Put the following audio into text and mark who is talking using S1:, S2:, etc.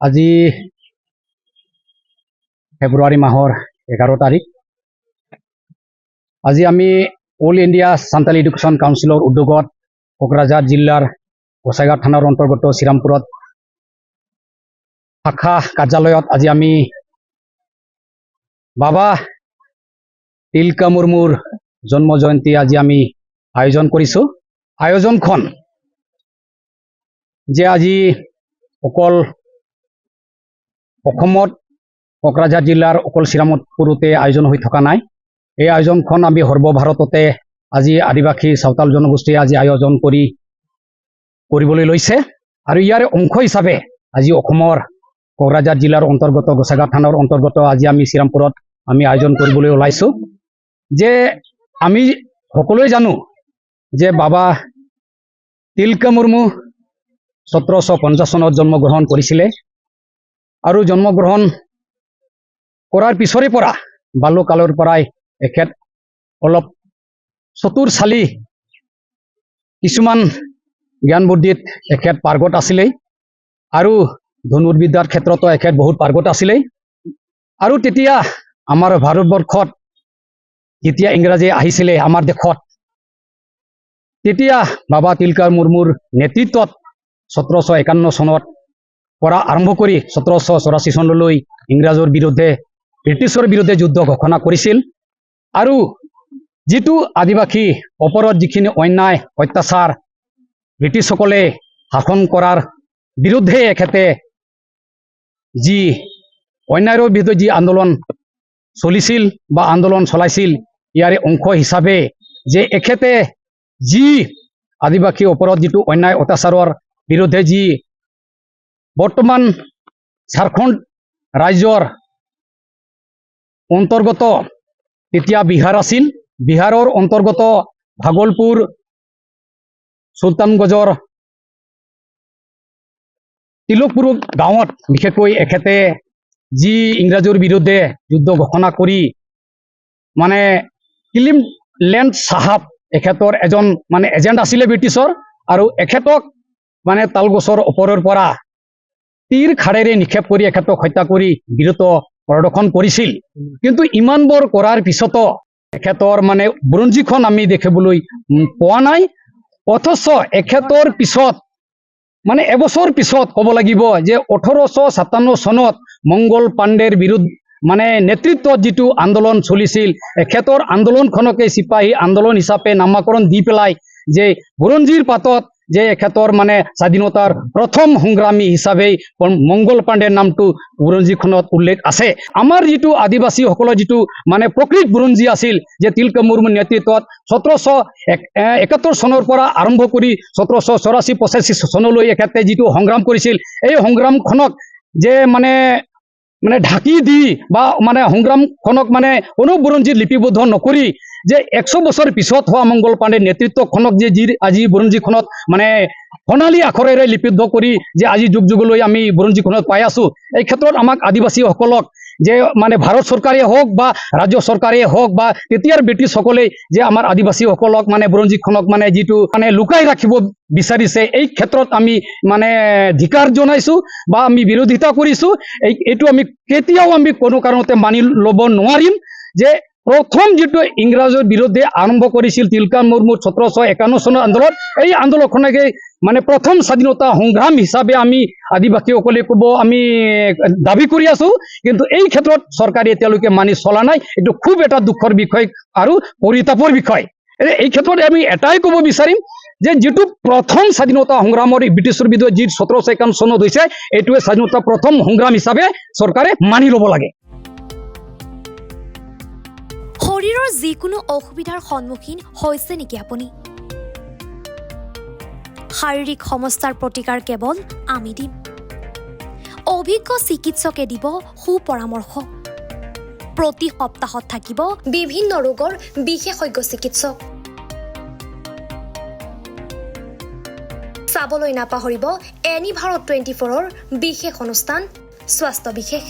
S1: আজি ফেব্ৰুৱাৰী মাহৰ 11 তাৰিখ। আজি আমি অল ইণ্ডিয়া সান্তালী এডুকেশ্যন কাউন্সিলৰ উদ্যোগত কোকৰাঝাৰ জিলাৰ গোসাইগাঁও থানাৰ অন্তৰ্গত শ্ৰীৰামপুৰত শাখা কাৰ্যালয়ত আজি আমি বাবা তিলকা মুৰ্মুৰ জন্ম জয়ন্তী আজি আমি আয়োজন কৰিছোঁ। আয়োজনখন যে আজি অকল অসমত কোকৰাঝাৰ জিলাৰ অকল শ্ৰীৰামপুৰতে আয়োজন হৈ থকা নাই। এই আয়োজনখন আমি সৰ্বভাৰততে আজি আদিবাসী সাঁওতাল জনগোষ্ঠীয়ে আজি আয়োজন কৰিবলৈ লৈছে আৰু ইয়াৰ অংশ হিচাপে আজি অসমৰ কোকৰাঝাৰ জিলাৰ অন্তৰ্গত গোসাইগাঁও থানাৰ অন্তৰ্গত আজি আমি শ্ৰীৰামপুৰত আমি আয়োজন কৰিবলৈ ওলাইছোঁ। যে আমি সকলোৱে জানো যে বাবা তিলকা মুৰ্মু 1750 চনত জন্মগ্ৰহণ কৰিছিলে আৰু জন্মগ্ৰহণ কৰাৰ পিছৰে পৰা বাল্যকালৰ পৰাই এখেত অলপ চতুৰশালী কিছুমান জ্ঞান বুদ্ধিত এখেত পাৰ্গত আছিলেই আৰু ধনুৰ্বিদ্যাৰ ক্ষেত্ৰতো এখেত বহুত পাৰ্গত আছিলেই। আৰু তেতিয়া আমাৰ ভাৰতবৰ্ষত যেতিয়া ইংৰাজী আহিছিলে আমাৰ দেশত, তেতিয়া বাবা তিলকা মুৰ্মুৰ নেতৃত্বত 1751 চনত পৰা আৰম্ভ কৰি 1784 চনলৈ ইংৰাজৰ বিৰুদ্ধে ব্ৰিটিছৰ বিৰুদ্ধে যুদ্ধ ঘোষণা কৰিছিল আৰু যিটো আদিবাসী ওপৰত যিখিনি অন্যায় অত্যাচাৰ ব্ৰিটিছসকলে শাসন কৰাৰ বিৰুদ্ধে এখেতে যি অন্যায়ৰ বিৰুদ্ধে যি আন্দোলন চলিছিল বা আন্দোলন চলাইছিল, ইয়াৰে অংশ হিচাপে যে এখেতে যি আদিবাসী ওপৰত যিটো অন্যায় অত্যাচাৰৰ বিৰুদ্ধে যি বৰ্তমান ঝাৰখণ্ড ৰাজ্যৰ অন্তৰ্গত তেতিয়া বিহাৰ আছিল, বিহাৰৰ অন্তৰ্গত ভাগলপুৰ চুলতানগঞ্জৰ তিলকপুৰ গাঁৱত বিশেষকৈ এখেতে যি ইংৰাজৰ বিৰুদ্ধে যুদ্ধ ঘোষণা কৰি মানে কিলিমলেণ্ড চাহাব এখেতৰ এজন মানে এজেণ্ট আছিলে ব্ৰিটিছৰ আৰু এখেতক মানে তালগছৰ ওপৰৰ পৰা তীৰ খাৰেৰে নিক্ষেপ কৰি এখেতক হত্যা কৰি বীৰত্ব প্ৰদৰ্শন কৰিছিল। কিন্তু ইমানবোৰ কৰাৰ পিছতো এখেতৰ মানে বুৰঞ্জীখন আমি দেখিবলৈ পোৱা নাই। অথচ এখেতৰ পিছত মানে এবছৰ পিছত ক'ব লাগিব যে 1857 চনত মংগল পাণ্ডেৰ বিৰুদ্ধে মানে নেতৃত্বত যিটো আন্দোলন চলিছিল, এখেতৰ আন্দোলনখনকে চিপাহী আন্দোলন হিচাপে নামাকৰণ দি পেলাই যে বুৰঞ্জীৰ পাতত যে এখেতৰ মানে স্বাধীনতাৰ প্ৰথম সংগ্ৰামী হিচাপে মংগল পাণ্ডেৰ নামটো বুৰঞ্জীখনত উল্লেখ আছে। আমাৰ যিটো আদিবাসীসকলৰ যিটো মানে প্ৰকৃত বুৰঞ্জী আছিল যে তিলকা মুৰ্মুৰ নেতৃত্বত 1771 চনৰ পৰা আৰম্ভ কৰি 1784-85 চনলৈ এখেতে যিটো সংগ্ৰাম কৰিছিল, এই সংগ্ৰামখনক যে মানে ঢাকি দি বা মানে সংগ্ৰামখনক মানে কোনো বুৰঞ্জীত লিপিবদ্ধ নকৰি যে 100 বছৰ পিছত হোৱা মংগল পাণ্ডেৰ নেতৃত্বখনক যে আজি বুৰঞ্জীখনত মানে সোণালী আখৰেৰে লিপিবদ্ধ কৰি যে আজি যুগ যুগলৈ আমি বুৰঞ্জীখনত পাই আছো। এই ক্ষেত্ৰত আমাক আদিবাসীসকলক যে মানে ভাৰত চৰকাৰে হওক বা ৰাজ্য চৰকাৰে হওক বা তেতিয়াৰ ব্ৰিটিছসকলে যে আমাৰ আদিবাসীসকলক মানে বুৰঞ্জীখনক মানে যিটো মানে লুকাই ৰাখিব বিচাৰিছে, এই ক্ষেত্ৰত আমি মানে ধিকাৰ জনাইছোঁ বা আমি বিৰোধিতা কৰিছোঁ। এইটো আমি কেতিয়াও আমি কোনো কাৰণতে মানি ল'ব নোৱাৰিম যে প্ৰথম যিটো ইংৰাজৰ বিৰুদ্ধে আৰম্ভ কৰিছিল তিলকা মুৰ্মুৰ 1751 চনৰ আন্দোলন, এই আন্দোলনখনকে মানে প্ৰথম স্বাধীনতা সংগ্ৰাম হিচাপে আমি আদিবাসীসকলে ক'ব আমি দাবী কৰি আছো। কিন্তু এই ক্ষেত্ৰত চৰকাৰে এতিয়ালৈকে মানি চলা নাই। এইটো খুব এটা দুখৰ বিষয় আৰু পৰিতাপৰ বিষয়। এই ক্ষেত্ৰত আমি এটাই ক'ব বিচাৰিম যে যিটো প্ৰথম স্বাধীনতা সংগ্ৰামৰ ব্ৰিটিছৰ বিৰুদ্ধে যি 1751 চনত হৈছে, এইটোৱে স্বাধীনতা প্ৰথম সংগ্ৰাম হিচাপে চৰকাৰে মানি ল'ব লাগে।
S2: শৰীৰৰ যিকোনো অসুবিধাৰ সন্মুখীন হৈছে নেকি আপুনি? শাৰীৰিক সমস্যাৰ প্ৰতিকাৰ কেৱল আমি দিম। অভিজ্ঞ চিকিৎসকে দিব সুপৰামৰ্শ। প্ৰতি সপ্তাহত থাকিব বিভিন্ন ৰোগৰ বিশেষজ্ঞ চিকিৎসক। চাবলৈ নাপাহৰিব এনি ভাৰত 24ৰ বিশেষ অনুষ্ঠান স্বাস্থ্য বিশেষ।